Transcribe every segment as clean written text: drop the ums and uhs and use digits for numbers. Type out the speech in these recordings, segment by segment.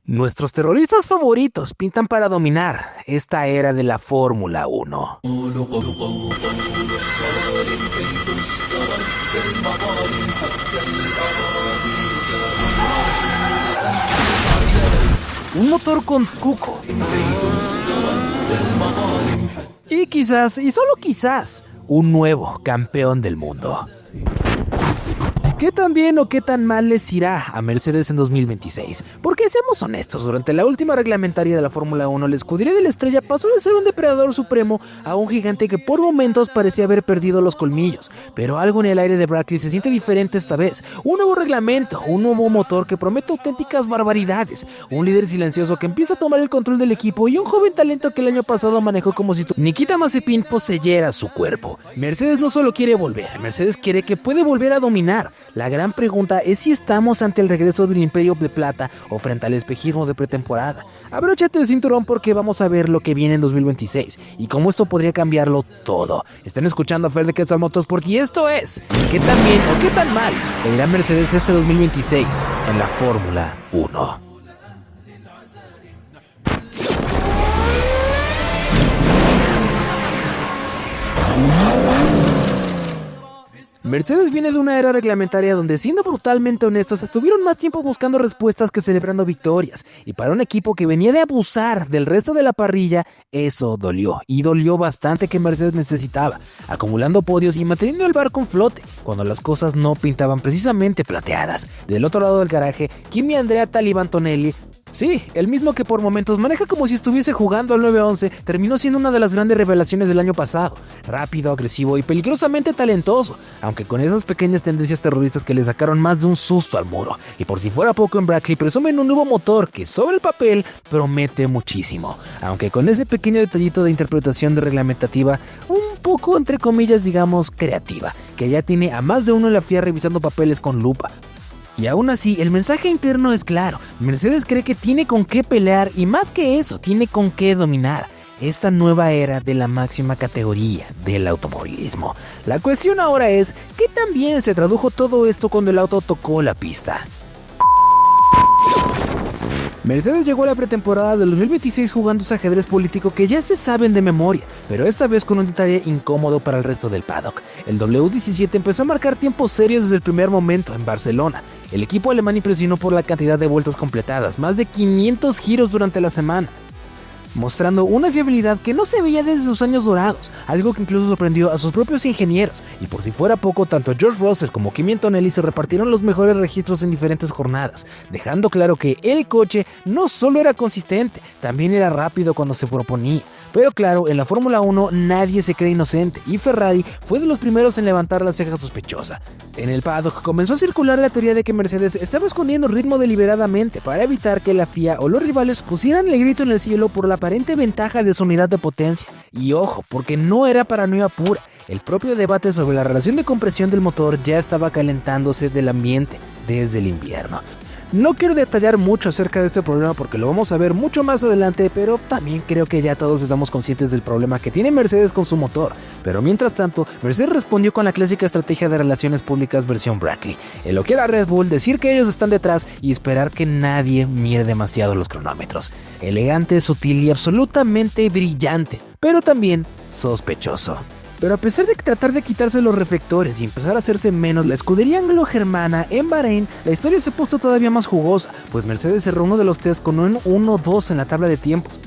Nuestros terroristas favoritos pintan para dominar esta era de la Fórmula 1. Un motor con cuco. Y quizás, y solo quizás, un nuevo campeón del mundo. ¿Qué tan bien o qué tan mal les irá a Mercedes en 2026? Porque seamos honestos, durante la última reglamentaria de la Fórmula 1, la escudería de la estrella pasó de ser un depredador supremo a un gigante que por momentos parecía haber perdido los colmillos. Pero algo en el aire de Brackley se siente diferente esta vez. Un nuevo reglamento, un nuevo motor que promete auténticas barbaridades, un líder silencioso que empieza a tomar el control del equipo y un joven talento que el año pasado manejó como si Nikita Mazepin poseyera su cuerpo. Mercedes no solo quiere volver, Mercedes quiere que puede volver a dominar. La gran pregunta es si estamos ante el regreso del Imperio de Plata o frente al espejismo de pretemporada. Abróchate el cinturón porque vamos a ver lo que viene en 2026 y cómo esto podría cambiarlo todo. Están escuchando a Fer de Quetzal Motorsport y esto es ¿qué tan bien o qué tan mal le irá Mercedes este 2026 en la Fórmula 1? Mercedes viene de una era reglamentaria donde, siendo brutalmente honestos, estuvieron más tiempo buscando respuestas que celebrando victorias. Y para un equipo que venía de abusar del resto de la parrilla, eso dolió. Y dolió bastante que Mercedes necesitaba, acumulando podios y manteniendo el barco en flote, cuando las cosas no pintaban precisamente plateadas. Del otro lado del garaje, Kimi Andrea Antonelli, sí, el mismo que por momentos maneja como si estuviese jugando al 911, terminó siendo una de las grandes revelaciones del año pasado. Rápido, agresivo y peligrosamente talentoso, aunque con esas pequeñas tendencias terroristas que le sacaron más de un susto al muro. Y por si fuera poco, en Brackley presumen un nuevo motor que sobre el papel promete muchísimo, aunque con ese pequeño detallito de interpretación de reglamentativa, un poco entre comillas digamos creativa, que ya tiene a más de uno en la FIA revisando papeles con lupa. Y aún así, el mensaje interno es claro. Mercedes cree que tiene con qué pelear y más que eso, tiene con qué dominar esta nueva era de la máxima categoría del automovilismo. La cuestión ahora es, ¿qué tan bien se tradujo todo esto cuando el auto tocó la pista? Mercedes llegó a la pretemporada del 2026 jugando ese ajedrez político que ya se saben de memoria, pero esta vez con un detalle incómodo para el resto del paddock. El W17 empezó a marcar tiempos serios desde el primer momento en Barcelona. El equipo alemán impresionó por la cantidad de vueltas completadas, más de 500 giros durante la semana, mostrando una fiabilidad que no se veía desde sus años dorados, algo que incluso sorprendió a sus propios ingenieros. Y por si fuera poco, tanto George Russell como Kimi Antonelli se repartieron los mejores registros en diferentes jornadas, dejando claro que el coche no solo era consistente, también era rápido cuando se proponía. Pero claro, en la Fórmula 1 nadie se cree inocente y Ferrari fue de los primeros en levantar la ceja sospechosa. En el paddock comenzó a circular la teoría de que Mercedes estaba escondiendo ritmo deliberadamente para evitar que la FIA o los rivales pusieran el grito en el cielo por la aparente ventaja de su unidad de potencia. Y ojo, porque no era paranoia pura. El propio debate sobre la relación de compresión del motor ya estaba calentándose del ambiente desde el invierno. No quiero detallar mucho acerca de este problema porque lo vamos a ver mucho más adelante, pero también creo que ya todos estamos conscientes del problema que tiene Mercedes con su motor. Pero mientras tanto, Mercedes respondió con la clásica estrategia de relaciones públicas versión Brackley: elogiar a Red Bull, decir que ellos están detrás y esperar que nadie mire demasiado los cronómetros. Elegante, sutil y absolutamente brillante, pero también sospechoso. Pero a pesar de tratar de quitarse los reflectores y empezar a hacerse menos la escudería anglo-germana en Bahrein, la historia se puso todavía más jugosa, pues Mercedes cerró uno de los test con un 1-2 en la tabla de tiempos,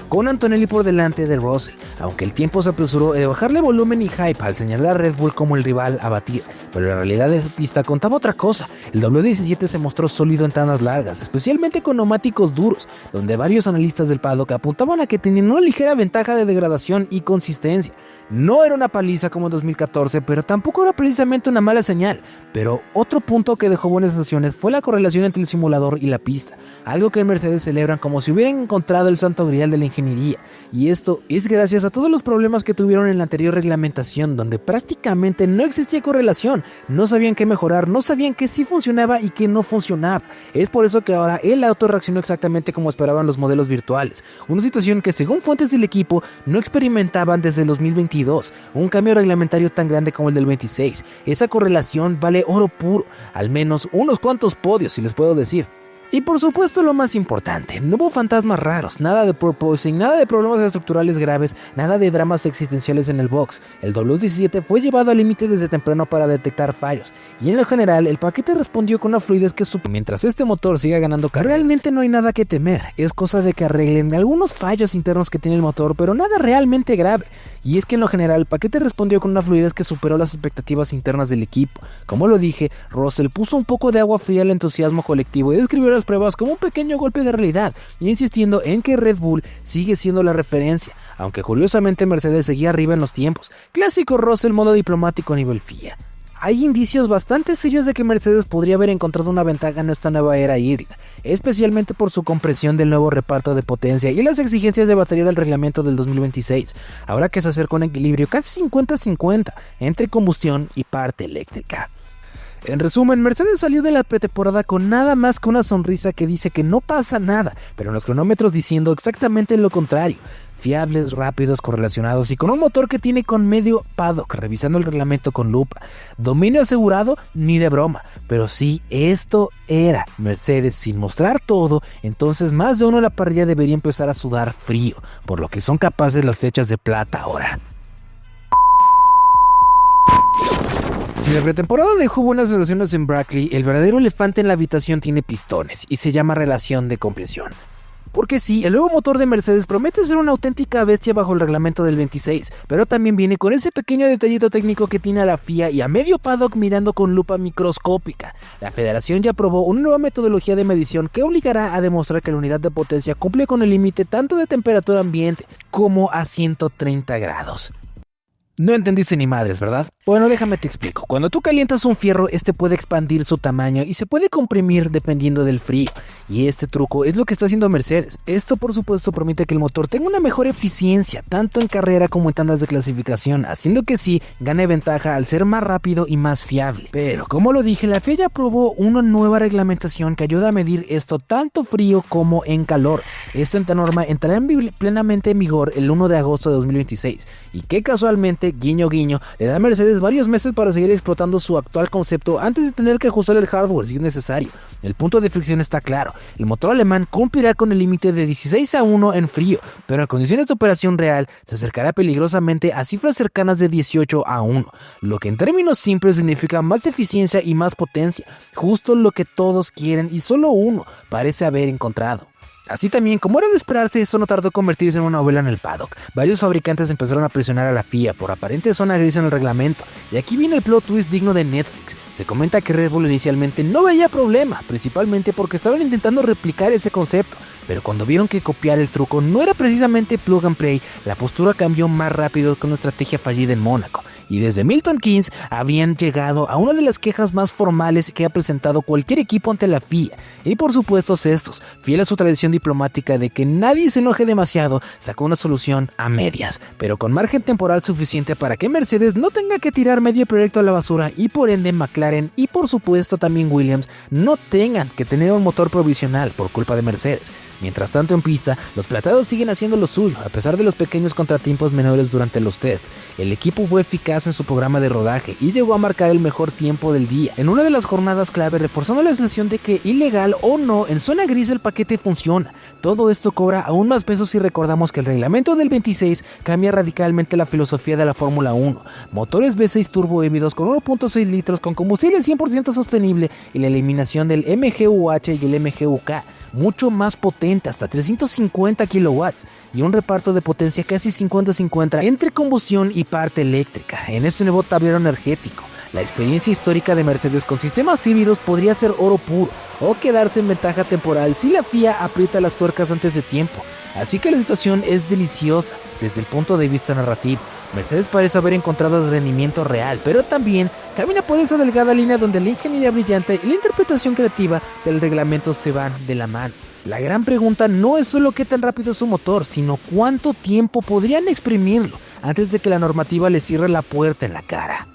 con Antonelli por delante de Russell, aunque el tiempo se apresuró de bajarle volumen y hype al señalar a Red Bull como el rival a batir, pero la realidad de esa pista contaba otra cosa. El W17 se mostró sólido en tandas largas, especialmente con neumáticos duros, donde varios analistas del paddock apuntaban a que tenían una ligera ventaja de degradación y consistencia. No era una paliza como en 2014, pero tampoco era precisamente una mala señal. Pero otro punto que dejó buenas sensaciones fue la correlación entre el simulador y la pista, algo que en Mercedes celebran como si hubieran encontrado el santo grial de la ingeniería. Y esto es gracias a todos los problemas que tuvieron en la anterior reglamentación, donde prácticamente no existía correlación, no sabían qué mejorar, no sabían qué sí funcionaba y qué no funcionaba. Es por eso que ahora el auto reaccionó exactamente como esperaban los modelos virtuales, una situación que según fuentes del equipo no experimentaban desde el 2022. Un cambio reglamentario tan grande como el del 26, esa correlación vale oro puro, al menos unos cuantos podios si les puedo decir. Y por supuesto lo más importante, no hubo fantasmas raros, nada de porpoising, nada de problemas estructurales graves, nada de dramas existenciales en el box. El W17 fue llevado al límite desde temprano para detectar fallos, y en lo general el paquete respondió con una fluidez que mientras este motor siga ganando carreras, realmente no hay nada que temer, es cosa de que arreglen algunos fallos internos que tiene el motor, pero nada realmente grave. Y es que en lo general el paquete respondió con una fluidez que superó las expectativas internas del equipo. Como lo dije, Russell puso un poco de agua fría al entusiasmo colectivo y describió las pruebas como un pequeño golpe de realidad, insistiendo en que Red Bull sigue siendo la referencia, aunque curiosamente Mercedes seguía arriba en los tiempos. Clásico Russell modo diplomático a nivel FIA. Hay indicios bastante serios de que Mercedes podría haber encontrado una ventaja en esta nueva era híbrida, especialmente por su compresión del nuevo reparto de potencia y las exigencias de batería del reglamento del 2026, ahora que se acerca un equilibrio casi 50-50 entre combustión y parte eléctrica. En resumen, Mercedes salió de la pretemporada con nada más que una sonrisa que dice que no pasa nada, pero en los cronómetros diciendo exactamente lo contrario. Fiables, rápidos, correlacionados y con un motor que tiene con medio paddock, revisando el reglamento con lupa. Dominio asegurado, ni de broma, pero sí, esto era Mercedes sin mostrar todo, entonces más de uno en la parrilla debería empezar a sudar frío, por lo que son capaces las flechas de plata ahora. Si la pretemporada dejó buenas sensaciones en Brackley, el verdadero elefante en la habitación tiene pistones y se llama relación de compresión. Porque sí, el nuevo motor de Mercedes promete ser una auténtica bestia bajo el reglamento del 26, pero también viene con ese pequeño detallito técnico que tiene a la FIA y a medio paddock mirando con lupa microscópica. La federación ya aprobó una nueva metodología de medición que obligará a demostrar que la unidad de potencia cumple con el límite tanto de temperatura ambiente como a 130 grados. No entendiste ni madres, ¿verdad? Bueno, déjame te explico. Cuando tú calientas un fierro, este puede expandir su tamaño y se puede comprimir dependiendo del frío. Y este truco es lo que está haciendo Mercedes. Esto, por supuesto, permite que el motor tenga una mejor eficiencia, tanto en carrera como en tandas de clasificación, haciendo que sí gane ventaja al ser más rápido y más fiable. Pero, como lo dije, la FIA ya aprobó una nueva reglamentación que ayuda a medir esto tanto frío como en calor. Esta norma entrará plenamente en vigor el 1 de agosto de 2026 y que casualmente, guiño guiño, le da a Mercedes varios meses para seguir explotando su actual concepto antes de tener que ajustar el hardware si es necesario. El punto de fricción está claro, el motor alemán cumplirá con el límite de 16-1 en frío, pero en condiciones de operación real se acercará peligrosamente a cifras cercanas de 18-1, lo que en términos simples significa más eficiencia y más potencia, justo lo que todos quieren y solo uno parece haber encontrado. Así también, como era de esperarse, esto no tardó en convertirse en una novela en el paddock. Varios fabricantes empezaron a presionar a la FIA por aparente zona gris en el reglamento, y aquí viene el plot twist digno de Netflix. Se comenta que Red Bull inicialmente no veía problema, principalmente porque estaban intentando replicar ese concepto, pero cuando vieron que copiar el truco no era precisamente plug and play, la postura cambió más rápido que una estrategia fallida en Mónaco. Y desde Milton Keynes habían llegado a una de las quejas más formales que ha presentado cualquier equipo ante la FIA. Y por supuesto estos, fiel a su tradición diplomática de que nadie se enoje demasiado, sacó una solución a medias, pero con margen temporal suficiente para que Mercedes no tenga que tirar medio proyecto a la basura y por ende McLaren y por supuesto también Williams no tengan que tener un motor provisional por culpa de Mercedes. Mientras tanto en pista, los plateados siguen haciendo lo suyo a pesar de los pequeños contratiempos menores durante los tests. El equipo fue eficaz en su programa de rodaje y llegó a marcar el mejor tiempo del día en una de las jornadas clave, reforzando la sensación de que ilegal o no, en zona gris el paquete funciona. Todo esto cobra aún más peso si recordamos que el reglamento del 26 cambia radicalmente la filosofía de la Fórmula 1. Motores V6 turbo híbridos con 1.6 litros con combustible 100% sostenible y la eliminación del MGUH y el MGUK, mucho más potente, hasta 350 kilowatts, y un reparto de potencia casi 50-50 entre combustión y parte eléctrica. En este nuevo tablero energético, la experiencia histórica de Mercedes con sistemas híbridos podría ser oro puro o quedarse en ventaja temporal si la FIA aprieta las tuercas antes de tiempo. Así que la situación es deliciosa desde el punto de vista narrativo. Mercedes parece haber encontrado el rendimiento real, pero también camina por esa delgada línea donde la ingeniería brillante y la interpretación creativa del reglamento se van de la mano. La gran pregunta no es solo qué tan rápido es su motor, sino cuánto tiempo podrían exprimirlo antes de que la normativa les cierre la puerta en la cara.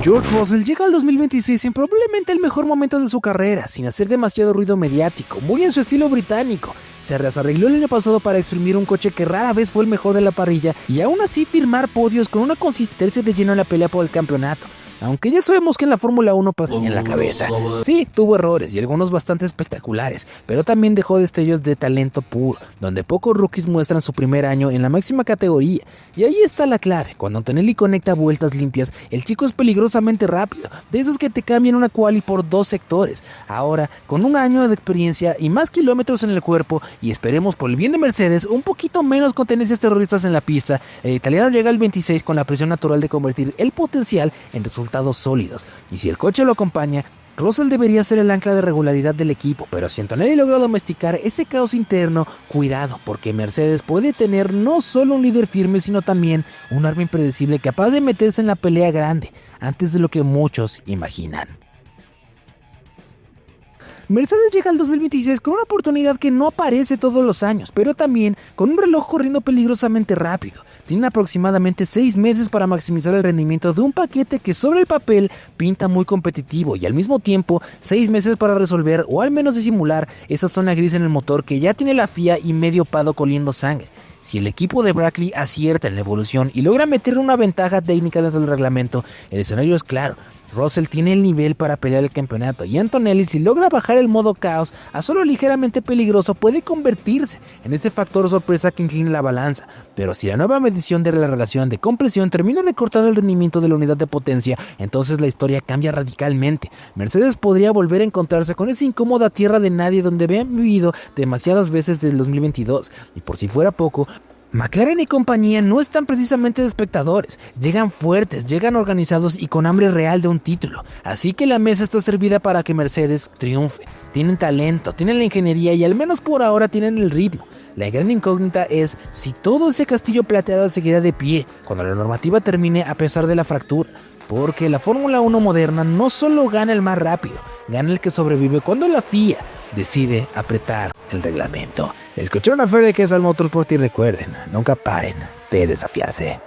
George Russell llega al 2026 en probablemente el mejor momento de su carrera, sin hacer demasiado ruido mediático, muy en su estilo británico. Se arregló el año pasado para exprimir un coche que rara vez fue el mejor de la parrilla y aún así firmar podios con una consistencia de lleno en la pelea por el campeonato. aunque ya sabemos que en la Fórmula 1 pasa en la cabeza. Sí, tuvo errores y algunos bastante espectaculares, pero también dejó destellos de talento puro, donde pocos rookies muestran su primer año en la máxima categoría. Y ahí está la clave: cuando Antonelli conecta vueltas limpias, el chico es peligrosamente rápido, de esos que te cambian una quali por 2 sectores. Ahora, con un año de experiencia y más kilómetros en el cuerpo, y esperemos por el bien de Mercedes, un poquito menos con tendencias terroristas en la pista, el italiano llega al 26 con la presión natural de convertir el potencial en resultados sólidos. Y si el coche lo acompaña, Russell debería ser el ancla de regularidad del equipo, pero si Antonelli logra domesticar ese caos interno, cuidado, porque Mercedes puede tener no solo un líder firme, sino también un arma impredecible capaz de meterse en la pelea grande, antes de lo que muchos imaginan. Mercedes llega al 2026 con una oportunidad que no aparece todos los años, pero también con un reloj corriendo peligrosamente rápido. Tienen aproximadamente 6 meses para maximizar el rendimiento de un paquete que sobre el papel pinta muy competitivo, y al mismo tiempo 6 meses para resolver o al menos disimular esa zona gris en el motor que ya tiene la FIA y medio paddock oliendo sangre. Si el equipo de Brackley acierta en la evolución y logra meter una ventaja técnica dentro del reglamento, el escenario es claro. Russell tiene el nivel para pelear el campeonato, y Antonelli, si logra bajar el modo caos a solo ligeramente peligroso, puede convertirse en ese factor sorpresa que inclina la balanza. Pero si la nueva medición de la relación de compresión termina recortando el rendimiento de la unidad de potencia, entonces la historia cambia radicalmente. Mercedes podría volver a encontrarse con esa incómoda tierra de nadie donde habían vivido demasiadas veces desde el 2022, y por si fuera poco, McLaren y compañía no están precisamente de espectadores, llegan fuertes, llegan organizados y con hambre real de un título, así que la mesa está servida para que Mercedes triunfe. Tienen talento, tienen la ingeniería y al menos por ahora tienen el ritmo. La gran incógnita es si todo ese castillo plateado seguirá de pie cuando la normativa termine a pesar de la fractura, porque la Fórmula 1 moderna no solo gana el más rápido, gana el que sobrevive cuando la FIA decide apretar el reglamento. Escucharon a Fer de Quesal Motorsport y recuerden, nunca paren de desafiarse.